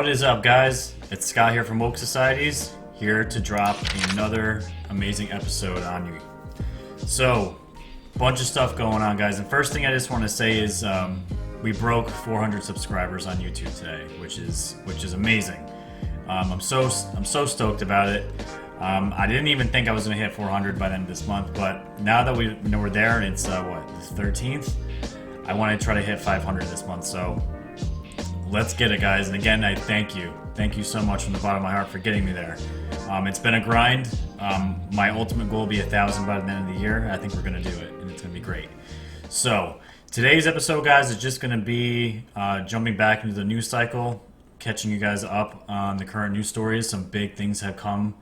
What is up, guys? It's Scott here from Woke Societies, here to drop another amazing episode on you. So, bunch of stuff going on, guys. And first thing I just want to say is we broke 400 subscribers on YouTube today, which is amazing. I'm so stoked about it. I didn't even think I was going to hit 400 by the end of this month, but now that we're there and it's the 13th, I want to try to hit 500 this month. So let's get it, guys. And again, I thank you so much from the bottom of my heart for getting me there. It's been a grind. My ultimate goal will be 1,000 by the end of the year. I think we're going to do it, and it's going to be great. So today's episode, guys, is just going to be jumping back into the news cycle, catching you guys up on the current news stories. Some big things have come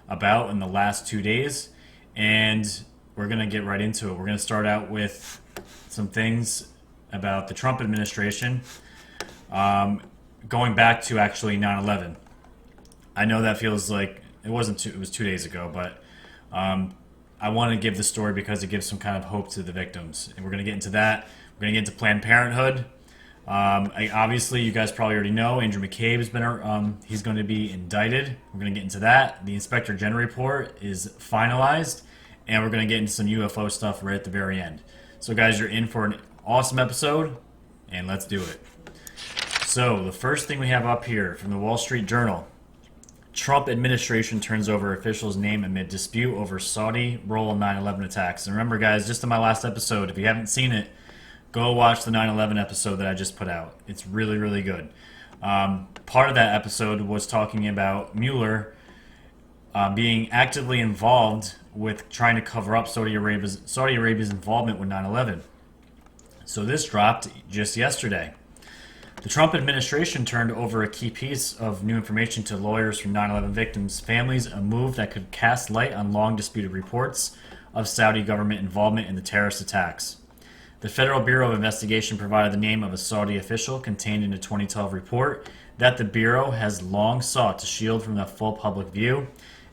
about in the last 2 days, and we're going to get right into it. We're going to start out with some things about the Trump administration, going back to actually 9/11. I know that feels like it was 2 days ago, but I want to give the story because it gives some kind of hope to the victims, and we're going to get into that. We're going to get into Planned Parenthood. Obviously, you guys probably already know Andrew McCabe has been he's going to be indicted. We're going to get into that. The Inspector General report is finalized, and we're going to get into some UFO stuff right at the very end. So, guys, you're in for an awesome episode, and let's do it. So, the first thing we have up here from the Wall Street Journal: Trump administration turns over official's name amid dispute over Saudi role in 9/11 attacks. And remember, guys, just in my last episode, if you haven't seen it, go watch the 9/11 episode that I just put out. It's really, really good. Part of that episode was talking about Mueller being actively involved with trying to cover up Saudi Arabia's involvement with 9/11. So this dropped just yesterday. The Trump administration turned over a key piece of new information to lawyers from 9/11 victims' families, a move that could cast light on long disputed reports of Saudi government involvement in the terrorist attacks. The Federal Bureau of Investigation provided the name of a Saudi official contained in a 2012 report that the Bureau has long sought to shield from the full public view.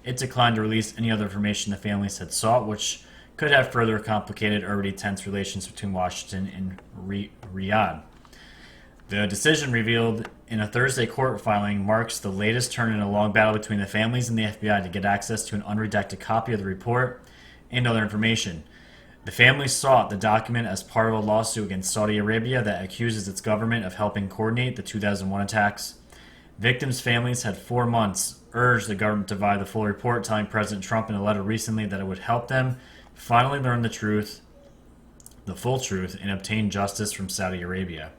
It declined to release any other information the families had sought, which could have further complicated already tense relations between Washington and Riyadh. The decision, revealed in a Thursday court filing, marks the latest turn in a long battle between the families and the FBI to get access to an unredacted copy of the report and other information. The family sought the document as part of a lawsuit against Saudi Arabia that accuses its government of helping coordinate the 2001 attacks. Victims' families had 4 months urged the government to provide the full report, telling President Trump in a letter recently that it would help them finally learn the full truth, and obtain justice from Saudi Arabia.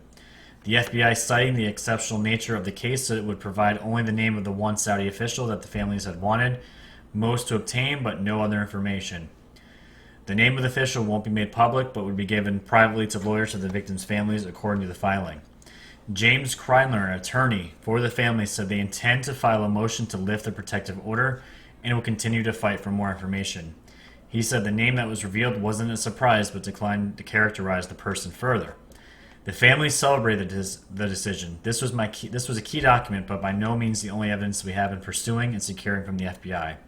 The FBI, citing the exceptional nature of the case, said it would provide only the name of the one Saudi official that the families had wanted most to obtain, but no other information. The name of the official won't be made public, but would be given privately to lawyers of the victims' families, according to the filing. James Kreindler, an attorney for the families, said they intend to file a motion to lift the protective order and will continue to fight for more information. He said the name that was revealed wasn't a surprise, but declined to characterize the person further. The family celebrated the decision. This was a key document, but by no means the only evidence we have in pursuing and securing from the FBI.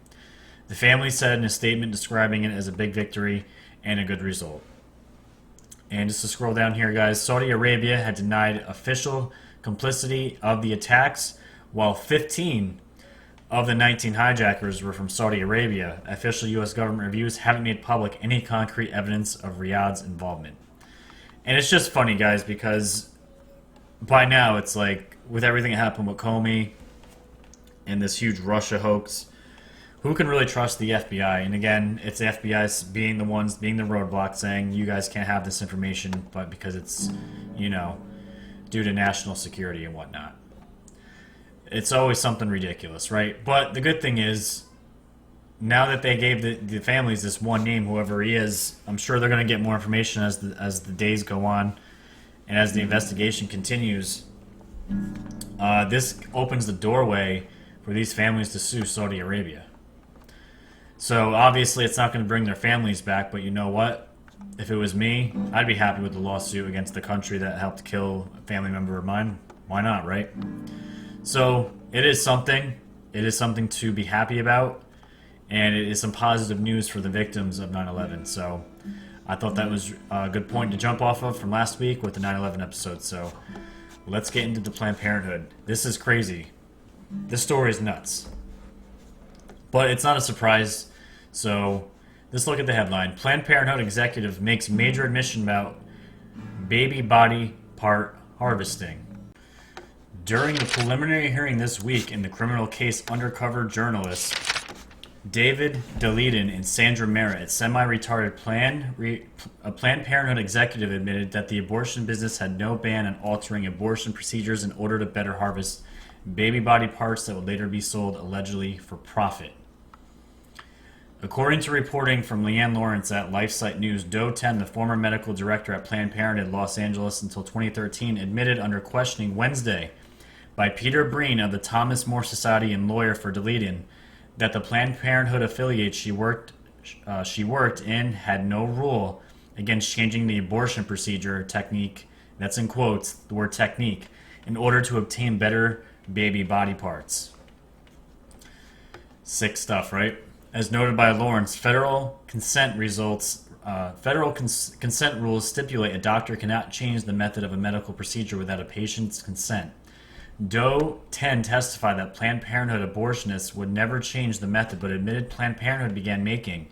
The family said in a statement describing it as a big victory and a good result. And just to scroll down here, guys, Saudi Arabia had denied official complicity of the attacks, while 15 of the 19 hijackers were from Saudi Arabia. Official U.S. government reviews haven't made public any concrete evidence of Riyadh's involvement. And it's just funny, guys, because by now it's like, with everything that happened with Comey and this huge Russia hoax, who can really trust the FBI? And again, it's the FBI being the roadblock, saying you guys can't have this information, but because it's, due to national security and whatnot. It's always something ridiculous, right? But the good thing is, now that they gave the families this one name, whoever he is, I'm sure they're going to get more information as the days go on and as the investigation continues. This opens the doorway for these families to sue Saudi Arabia. So obviously it's not going to bring their families back, but you know what? If it was me, I'd be happy with the lawsuit against the country that helped kill a family member of mine. Why not, right? So it is something. It is something to be happy about. And it is some positive news for the victims of 9/11. So I thought that was a good point to jump off of from last week with the 9/11 episode. So let's get into the Planned Parenthood. This is crazy. This story is nuts. But it's not a surprise. So let's look at the headline. Planned Parenthood executive makes major admission about baby body part harvesting. During the preliminary hearing this week in the criminal case, undercover journalists David Deleden and Sandra Merritt, semi-retired Planned Parenthood executive, admitted that the abortion business had no ban on altering abortion procedures in order to better harvest baby body parts that would later be sold allegedly for profit. According to reporting from Leanne Lawrence at LifeSite News, Doe 10, the former medical director at Planned Parenthood Los Angeles until 2013, admitted under questioning Wednesday by Peter Breen of the Thomas More Society and lawyer for Deleden that the Planned Parenthood affiliate she worked in had no rule against changing the abortion procedure technique, that's in quotes, the word technique, in order to obtain better baby body parts. Sick stuff, right? As noted by Lawrence, federal consent rules stipulate a doctor cannot change the method of a medical procedure without a patient's consent. Doe 10 testified that Planned Parenthood abortionists would never change the method, but admitted Planned Parenthood began making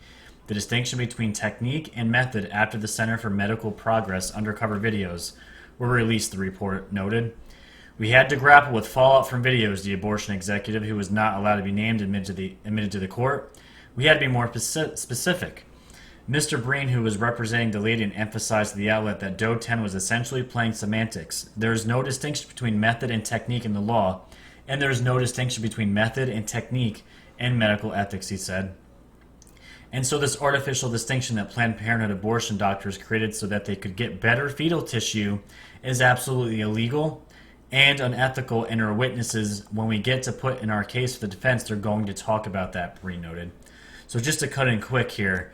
the distinction between technique and method after the Center for Medical Progress undercover videos were released, the report noted. We had to grapple with fallout from videos, the abortion executive, who was not allowed to be named, admitted to the court. We had to be more specific. Mr. Breen, who was representing the lady, emphasized to the outlet that Doe 10 was essentially playing semantics. There is no distinction between method and technique in the law, and there is no distinction between method and technique in medical ethics, he said. And so this artificial distinction that Planned Parenthood abortion doctors created so that they could get better fetal tissue is absolutely illegal and unethical, and our witnesses, when we get to put in our case for the defense, they're going to talk about that, Breen noted. So just to cut in quick here,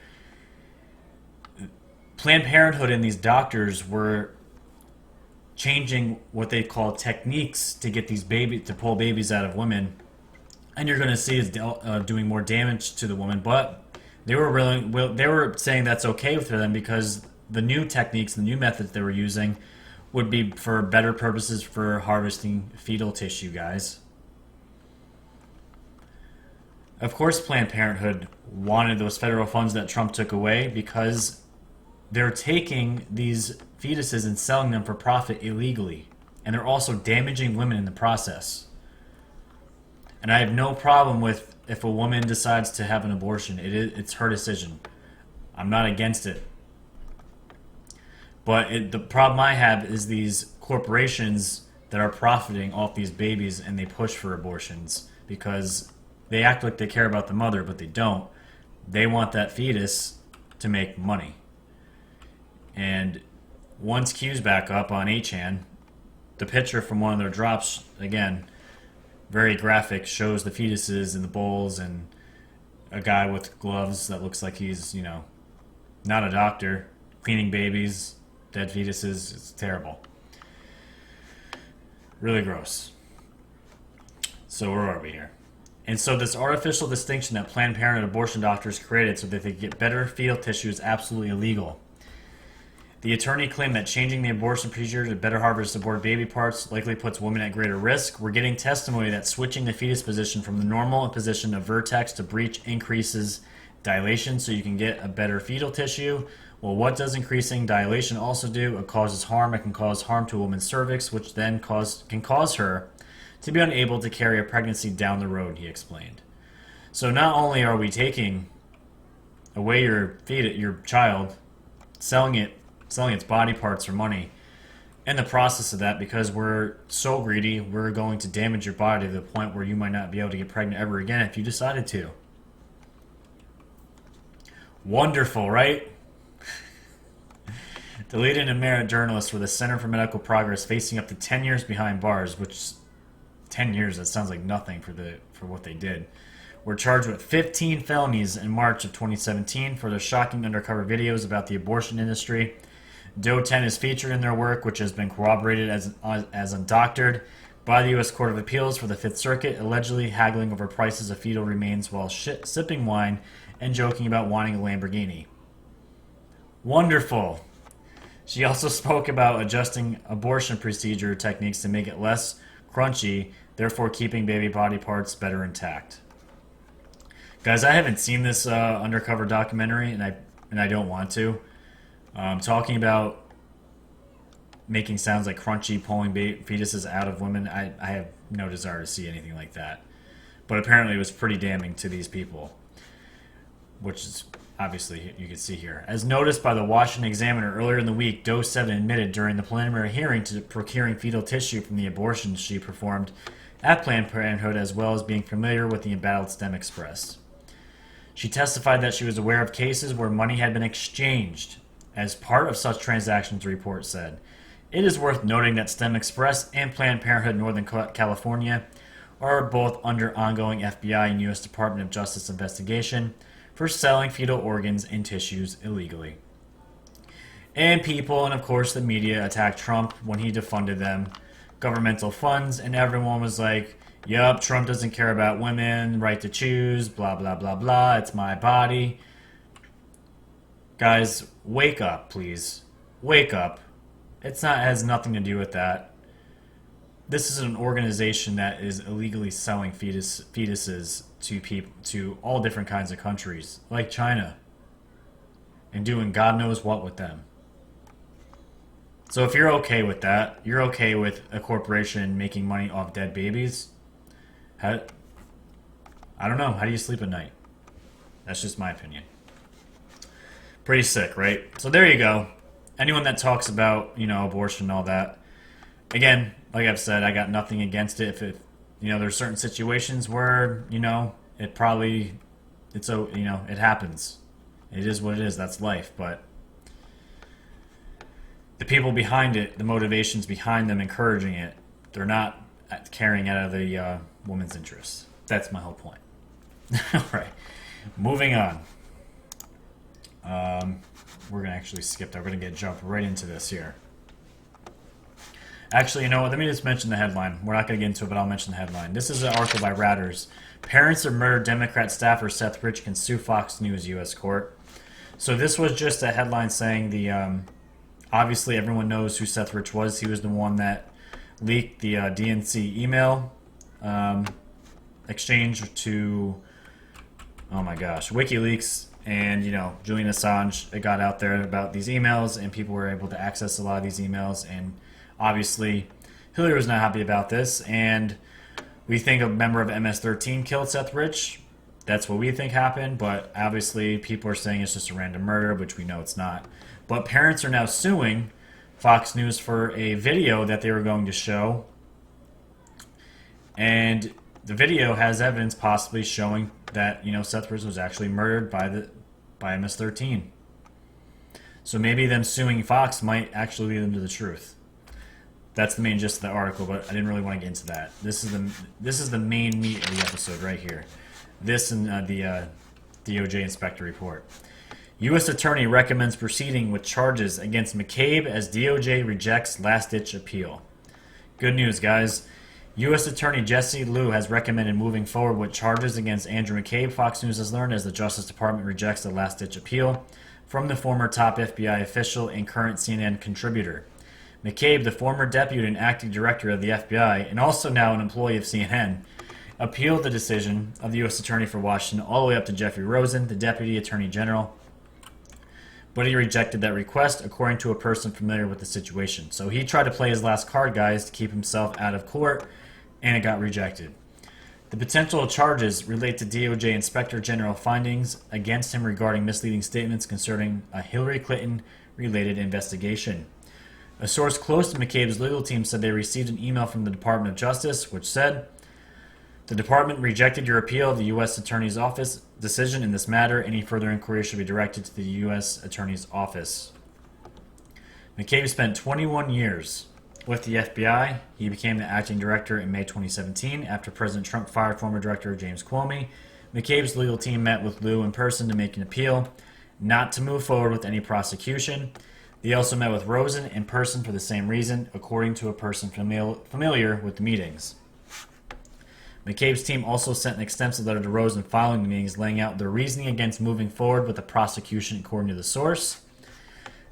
Planned Parenthood and these doctors were changing what they call techniques to get these to pull babies out of women, and you're going to see is doing more damage to the woman. But they were saying that's okay for them because the new techniques, the new methods they were using, would be for better purposes for harvesting fetal tissue, guys. Of course, Planned Parenthood wanted those federal funds that Trump took away because they're taking these fetuses and selling them for profit illegally. And they're also damaging women in the process. And I have no problem with if a woman decides to have an abortion. It's her decision. I'm not against it. But the problem I have is these corporations that are profiting off these babies and they push for abortions because they act like they care about the mother, but they don't. They want that fetus to make money. And once Q's back up on 8chan, the picture from one of their drops, again, very graphic, shows the fetuses in the bowls and a guy with gloves that looks like he's, not a doctor, cleaning babies, dead fetuses. It's terrible. Really gross. So where are we here? And so this artificial distinction that Planned Parenthood abortion doctors created so that they get better fetal tissue is absolutely illegal. The attorney claimed that changing the abortion procedure to better harvest aborted baby parts likely puts women at greater risk. We're getting testimony that switching the fetus position from the normal position of vertex to breech increases dilation so you can get a better fetal tissue. Well, what does increasing dilation also do? It causes harm. It can cause harm to a woman's cervix, which then can cause her to be unable to carry a pregnancy down the road, he explained. So not only are we taking away your child, selling its body parts for money, in the process of that, because we're so greedy, we're going to damage your body to the point where you might not be able to get pregnant ever again if you decided to. Wonderful, right? Deleden and Merritt journalists for the Center for Medical Progress facing up to 10 years behind bars, which 10 years, that sounds like nothing for what they did, were charged with 15 felonies in March of 2017 for their shocking undercover videos about the abortion industry. Doe 10 is featured in their work, which has been corroborated as undoctored by the U.S. Court of Appeals for the Fifth Circuit, allegedly haggling over prices of fetal remains while sipping wine and joking about wanting a Lamborghini. Wonderful. She also spoke about adjusting abortion procedure techniques to make it less crunchy therefore keeping baby body parts better intact. Guys, I haven't seen this undercover documentary, and I don't want to. Talking about making sounds like crunchy, pulling fetuses out of women, I have no desire to see anything like that. But apparently it was pretty damning to these people, which is obviously you can see here. As noticed by the Washington Examiner earlier in the week, Doe 7 admitted during the preliminary hearing to procuring fetal tissue from the abortions she performed at Planned Parenthood, as well as being familiar with the embattled stem express. She testified that she was aware of cases where money had been exchanged as part of such transactions, the report said. It is worth noting that Stem Express and Planned Parenthood Northern California are both under ongoing FBI and U.S. Department of Justice investigation for selling fetal organs and tissues illegally. And people, and of course the media, attacked Trump when he defunded them, governmental funds, and everyone was like, yup, Trump doesn't care about women, right to choose, blah, blah, blah, blah, it's my body. Guys, wake up, please. Wake up. It has nothing to do with that. This is an organization that is illegally selling fetuses to people, to all different kinds of countries, like China, and doing God knows what with them. So if you're okay with that, you're okay with a corporation making money off dead babies, I don't know. How do you sleep at night? That's just my opinion. Pretty sick, right? So there you go. Anyone that talks about, abortion and all that, again, like I've said, I got nothing against it. If there's certain situations where, it happens. It is what it is. That's life. But the people behind it, the motivations behind them encouraging it, they're not carrying out of the woman's interests. That's my whole point. All right. Moving on. We're going to actually skip that. We're going to jump right into this here. Actually, you know what? Let me just mention the headline. We're not going to get into it, but I'll mention the headline. This is an article by Ratters. Parents of murdered Democrat staffer Seth Rich can sue Fox News U.S. court. So this was just a headline saying obviously everyone knows who Seth Rich was. He was the one that leaked the DNC email exchange to, WikiLeaks. And, Julian Assange, it got out there about these emails, and people were able to access a lot of these emails. And obviously, Hillary was not happy about this. And we think a member of MS-13 killed Seth Rich. That's what we think happened. But obviously, people are saying it's just a random murder, which we know it's not. But parents are now suing Fox News for a video that they were going to show. And the video has evidence possibly showing that, Seth Rich was actually murdered by MS-13. So maybe them suing Fox might actually lead them to the truth. That's the main gist of the article, but I didn't really want to get into that. This is the main meat of the episode right here. This and the DOJ inspector report. U.S. Attorney recommends proceeding with charges against McCabe as DOJ rejects last-ditch appeal. Good news, guys. U.S. Attorney Jesse Liu has recommended moving forward with charges against Andrew McCabe, Fox News has learned, as the Justice Department rejects the last-ditch appeal from the former top FBI official and current CNN contributor. McCabe, the former deputy and acting director of the FBI, and also now an employee of CNN, appealed the decision of the U.S. Attorney for Washington all the way up to Jeffrey Rosen, the Deputy Attorney General, but he rejected that request, according to a person familiar with the situation. So he tried to play his last card, guys, to keep himself out of court, and it got rejected. The potential charges relate to DOJ Inspector General findings against him regarding misleading statements concerning a Hillary Clinton-related investigation. A source close to McCabe's legal team said they received an email from the Department of Justice, which said, "The department rejected your appeal of the U.S. Attorney's Office decision in this matter. Any further inquiry should be directed to the U.S. Attorney's Office." McCabe spent 21 years with the FBI. He became the acting director in May 2017 after President Trump fired former director James Comey. McCabe's legal team met with Liu in person to make an appeal, not to move forward with any prosecution. They also met with Rosen in person for the same reason, according to a person familiar with the meetings. McCabe's team also sent an extensive letter to Rosen following the meetings, laying out their reasoning against moving forward with the prosecution, according to the source.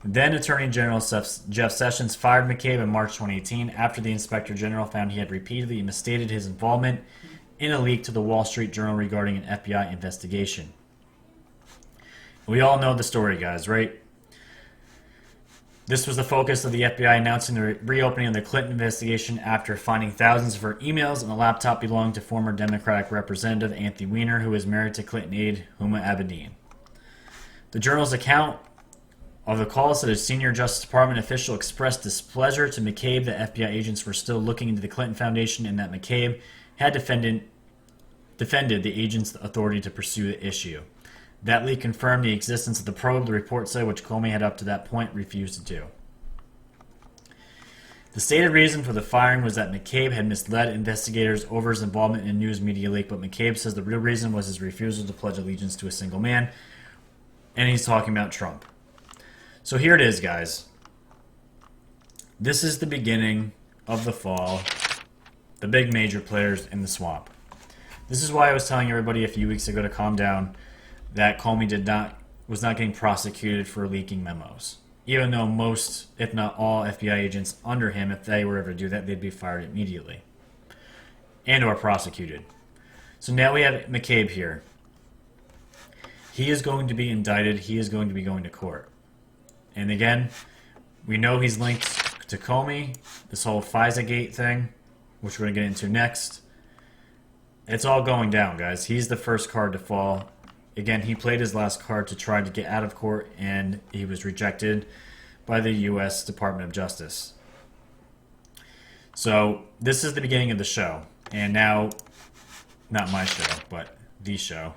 Then Attorney General Jeff Sessions fired McCabe in March 2018 after the Inspector General found he had repeatedly misstated his involvement in a leak to the Wall Street Journal regarding an FBI investigation. We all know the story, guys, right? This was the focus of the FBI announcing the reopening of the Clinton investigation after finding thousands of her emails and a laptop belonging to former Democratic Representative Anthony Weiner, who is married to Clinton aide Huma Abedin. The Journal's account of the call said a senior Justice Department official expressed displeasure to McCabe that FBI agents were still looking into the Clinton Foundation and that McCabe had defended the agent's authority to pursue the issue. That leak confirmed the existence of the probe, the report said, which Comey had up to that point refused to do. The stated reason for the firing was that McCabe had misled investigators over his involvement in a news media leak, but McCabe says the real reason was his refusal to pledge allegiance to a single man, and he's talking about Trump. So here it is, guys. This is the beginning of the fall, the big major players in the swamp. This is why I was telling everybody a few weeks ago to calm down, that Comey was not getting prosecuted for leaking memos. Even though most, if not all, FBI agents under him, if they were ever to do that, they'd be fired immediately. And or prosecuted. So now we have McCabe here. He is going to be indicted. He is going to be going to court. And again, we know he's linked to Comey, this whole FISA Gate thing, which we're going to get into next. It's all going down, guys. He's the first card to fall. Again, he played his last card to try to get out of court, and he was rejected by the U.S. Department of Justice. So this is the beginning of the show. And now, not my show, but the show.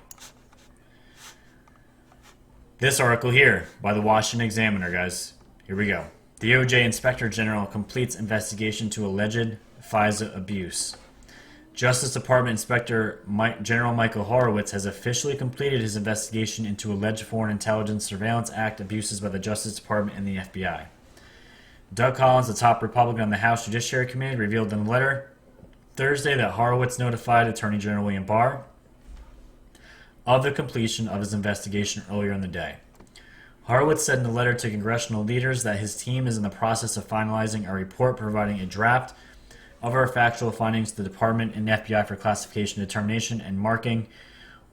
This article here by the Washington Examiner, guys. Here we go. The DOJ Inspector General completes investigation to alleged FISA abuse. Justice Department Inspector General Michael Horowitz has officially completed his investigation into alleged Foreign Intelligence Surveillance Act abuses by the Justice Department and the FBI. Doug Collins, the top Republican on the House Judiciary Committee, revealed in a letter Thursday that Horowitz notified Attorney General William Barr of the completion of his investigation earlier in the day. Horowitz said in a letter to congressional leaders that his team is in the process of finalizing a report providing a draft of our factual findings to the Department and FBI for classification, determination, and marking.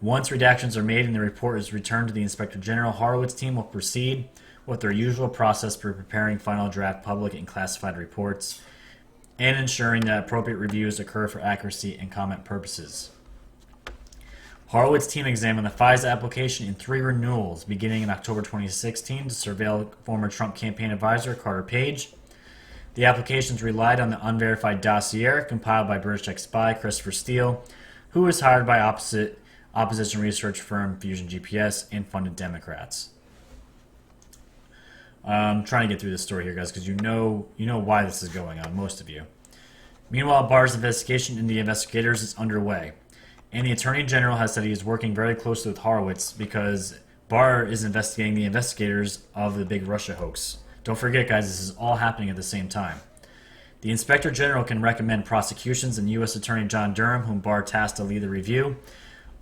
Once redactions are made and the report is returned to the Inspector General, Horowitz's team will proceed with their usual process for preparing final draft public and classified reports and ensuring that appropriate reviews occur for accuracy and comment purposes. Horowitz's team examined the FISA application in 3 renewals beginning in October 2016 to surveil former Trump campaign advisor Carter Page. The applications relied on the unverified dossier compiled by British ex-spy Christopher Steele, who was hired by opposition research firm Fusion GPS and funded Democrats. I'm trying to get through this story here, guys, because you know why this is going on, most of you. Meanwhile, Barr's investigation into the investigators is underway, and the Attorney General has said he is working very closely with Horowitz because Barr is investigating the investigators of the big Russia hoax. Don't forget, guys, this is all happening at the same time. The Inspector General can recommend prosecutions, and U.S. Attorney John Durham, whom Barr tasked to lead the review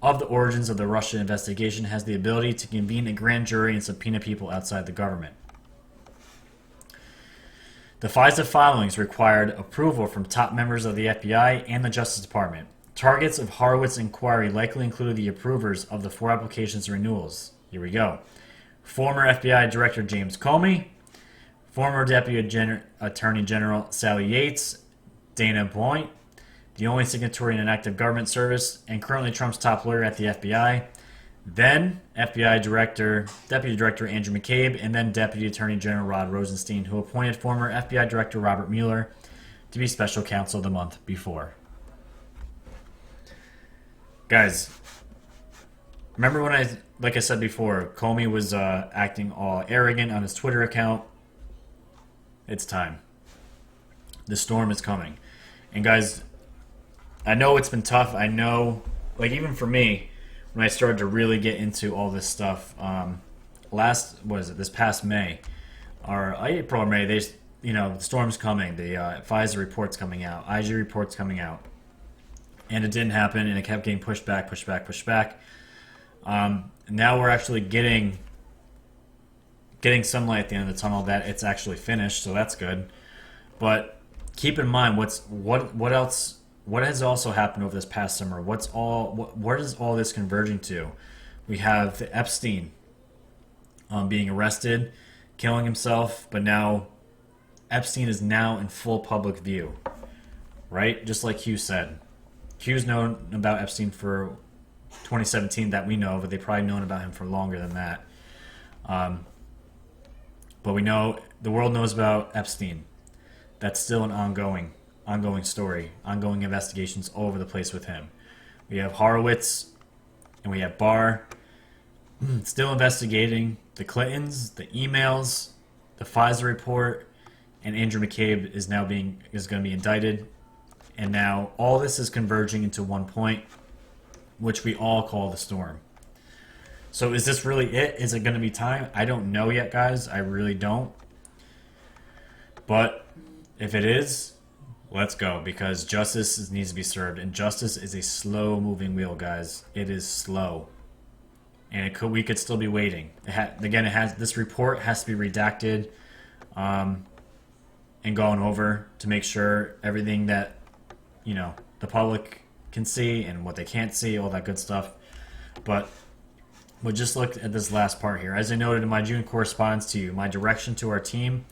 of the origins of the Russia investigation, has the ability to convene a grand jury and subpoena people outside the government. The FISA filings required approval from top members of the FBI and the Justice Department. Targets of Horowitz's inquiry likely included the approvers of the 4 applications and renewals. Here we go. Former FBI Director James Comey, former Deputy Attorney General Sally Yates, Dana Boyd, the only signatory in an active government service, and currently Trump's top lawyer at the FBI, then FBI Deputy Director Andrew McCabe, and then Deputy Attorney General Rod Rosenstein, who appointed former FBI Director Robert Mueller to be special counsel the month before. Guys, remember when like I said before, Comey was acting all arrogant on his Twitter account? It's time. The storm is coming. And guys, I know it's been tough. I know, like even for me, when I started to really get into all this stuff, this past May, or April or May, the storm's coming. The FISA report's coming out, IG report's coming out. And it didn't happen, and it kept getting pushed back. Now we're actually getting getting some light at the end of the tunnel that it's actually finished, so that's good. But keep in mind what has also happened over this past summer. What is all this converging to? We have the Epstein being arrested, killing himself, but now Epstein is now in full public view, right? Just like Hugh said. Hugh's known about Epstein for 2017 that we know, but they've probably known about him for longer than that. But we know the world knows about Epstein. That's still an ongoing story, ongoing investigations all over the place with him. We have Horowitz and we have Barr still investigating the Clintons, the emails, the FISA report, and Andrew McCabe is going to be indicted. And now all this is converging into one point, which we all call the storm. So is this really it? Is it going to be time? I don't know yet, guys. I really don't. But if it is, let's go, because justice needs to be served, and justice is a slow-moving wheel, guys. It is slow, and we could still be waiting. This report has to be redacted, and gone over to make sure everything that the public can see and what they can't see, all that good stuff. But we'll just look at this last part here. As I noted in my June correspondence to you, my direction to our team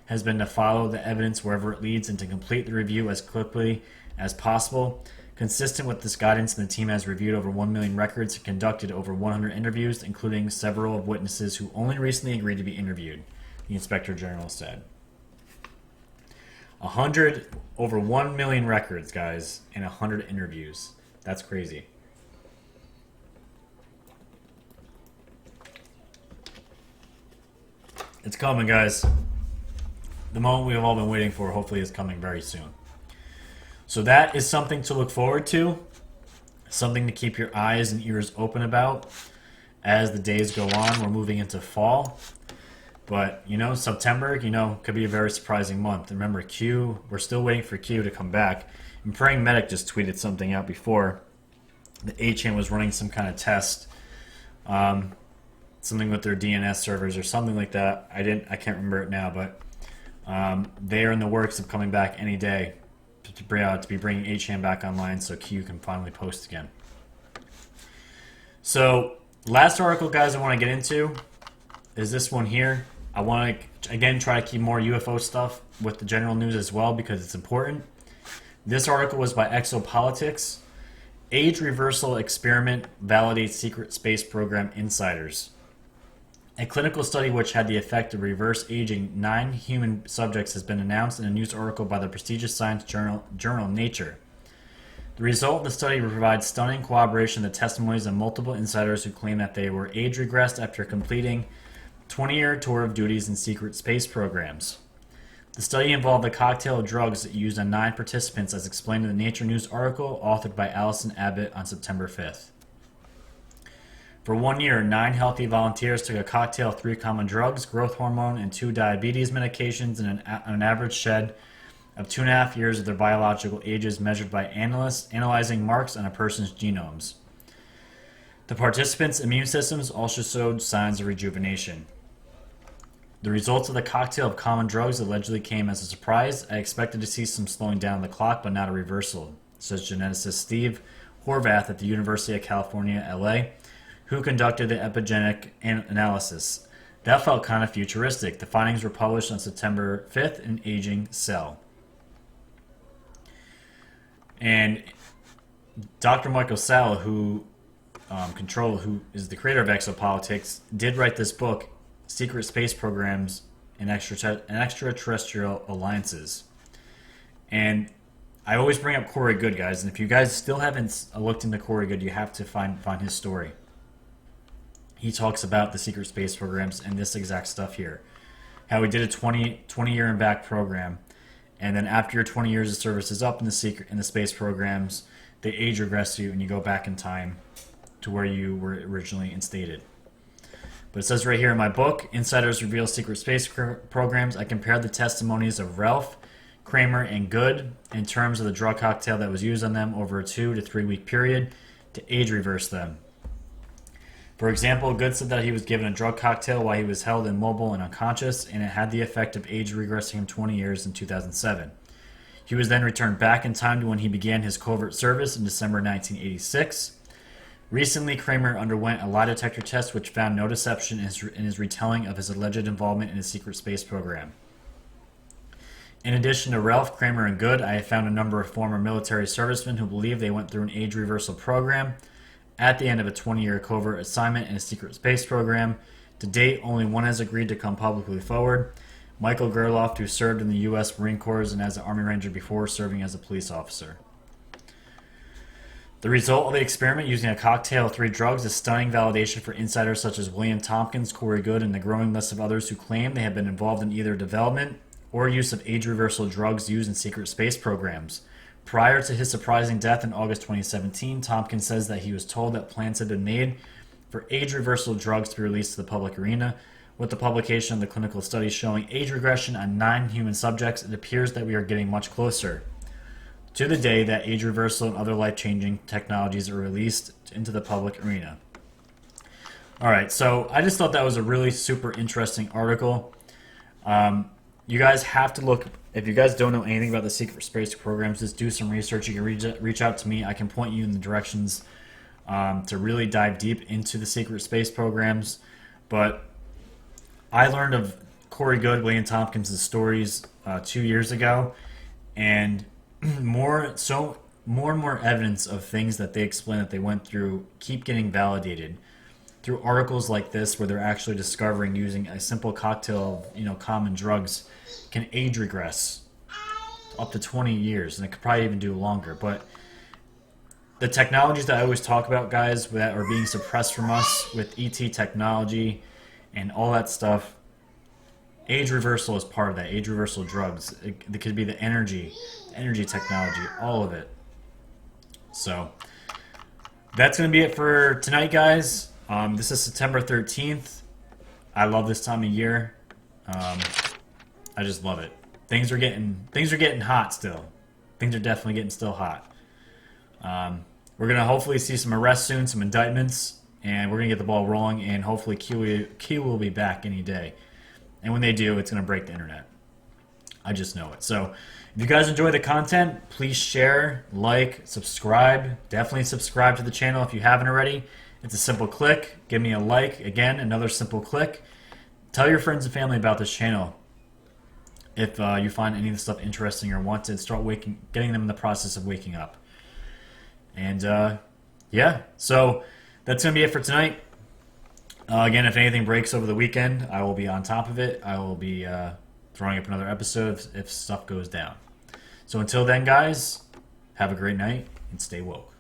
has been to follow the evidence wherever it leads and to complete the review as quickly as possible. Consistent with this guidance, the team has reviewed over 1 million records and conducted over 100 interviews, including several of witnesses who only recently agreed to be interviewed, the Inspector General said. Over 1 million records, guys, and 100 interviews. That's crazy. It's coming, guys. The moment we've all been waiting for hopefully is coming very soon. So that is something to look forward to. Something to keep your eyes and ears open about as the days go on. We're moving into fall. But, September, could be a very surprising month. Remember, we're still waiting for Q to come back. And Praying Medic just tweeted something out before. The 8chan was running some kind of test. Something with their DNS servers or something like that. I can't remember it now, but they are in the works of coming back any day to be bringing 8chan back online so Q can finally post again. So, last article, guys, I want to get into is this one here. I want to, again, try to keep more UFO stuff with the general news as well because it's important. This article was by Exopolitics. Age reversal experiment validates secret space program insiders. A clinical study which had the effect of reverse aging 9 human subjects has been announced in a news article by the prestigious science journal Nature. The result of the study provides stunning corroboration of the testimonies of multiple insiders who claim that they were age regressed after completing 20-year tour of duties in secret space programs. The study involved a cocktail of drugs used on 9 participants as explained in the Nature News article authored by Allison Abbott on September 5th. For 1 year, 9 healthy volunteers took a cocktail of 3 common drugs, growth hormone, and 2 diabetes medications in an average shed of 2.5 years of their biological ages measured by analysts analyzing marks on a person's genomes. The participants' immune systems also showed signs of rejuvenation. The results of the cocktail of common drugs allegedly came as a surprise. I expected to see some slowing down of the clock, but not a reversal, says geneticist Steve Horvath at the University of California, LA, who conducted the epigenetic analysis. That felt kind of futuristic. The findings were published on September 5th in Aging Cell. And Dr. Michael Salla, who is the creator of Exopolitics, did write this book, Secret Space Programs and Extraterrestrial Alliances. And I always bring up Corey Goode, guys, and if you guys still haven't looked into Corey Goode, you have to find his story. He talks about the secret space programs and this exact stuff here. How he did a 20 year and back program, and then after your 20 years of service is up in the space programs, they age regress you and you go back in time to where you were originally instated. But it says right here in my book, Insiders Reveal Secret Space Programs, I compared the testimonies of Ralph, Kramer, and Goode in terms of the drug cocktail that was used on them over a 2 to 3 week period to age reverse them. For example, Good said that he was given a drug cocktail while he was held immobile and unconscious, and it had the effect of age regressing him 20 years in 2007. He was then returned back in time to when he began his covert service in December 1986. Recently, Kramer underwent a lie detector test which found no deception in his retelling of his alleged involvement in a secret space program. In addition to Ralph, Kramer, and Good, I have found a number of former military servicemen who believe they went through an age reversal program at the end of a 20-year covert assignment in a secret space program. To date, only one has agreed to come publicly forward. Michael Gerloff, who served in the U.S. Marine Corps and as an Army Ranger before serving as a police officer. The result of the experiment using a cocktail of 3 drugs is stunning validation for insiders such as William Tompkins, Corey Good, and the growing list of others who claim they have been involved in either development or use of age reversal drugs used in secret space programs. Prior to his surprising death in August 2017, Tompkins says that he was told that plans had been made for age reversal drugs to be released to the public arena. With the publication of the clinical study showing age regression on 9 human subjects, it appears that we are getting much closer to the day that age reversal and other life-changing technologies are released into the public arena. All right, so I just thought that was a really super interesting article. You guys have to look. If you guys don't know anything about the secret space programs, just do some research. You can reach out to me. I can point you in the directions to really dive deep into the secret space programs. But I learned of Corey Good, William Tompkins' stories 2 years ago, and more and more evidence of things that they explain that they went through keep getting validated through articles like this, where they're actually discovering using a simple cocktail of common drugs can age regress up to 20 years, and it could probably even do longer. But the technologies that I always talk about, guys, that are being suppressed from us with ET technology and all that stuff, age reversal is part of that. Age reversal drugs. It could be the energy technology, all of it. So that's going to be it for tonight, guys. This is September 13th. I love this time of year. I just love it. Things are getting hot still. Things are definitely getting still hot. We're going to hopefully see some arrests soon, some indictments, and we're going to get the ball rolling, and hopefully Q will be back any day. And when they do, it's going to break the internet. I just know it. So if you guys enjoy the content, please share, like, subscribe. Definitely subscribe to the channel if you haven't already. It's a simple click. Give me a like. Again, another simple click. Tell your friends and family about this channel if you find any of the stuff interesting or want to start getting them in the process of waking up. And yeah, so that's going to be it for tonight. Again, if anything breaks over the weekend, I will be on top of it. I will be throwing up another episode if stuff goes down. So until then, guys, have a great night and stay woke.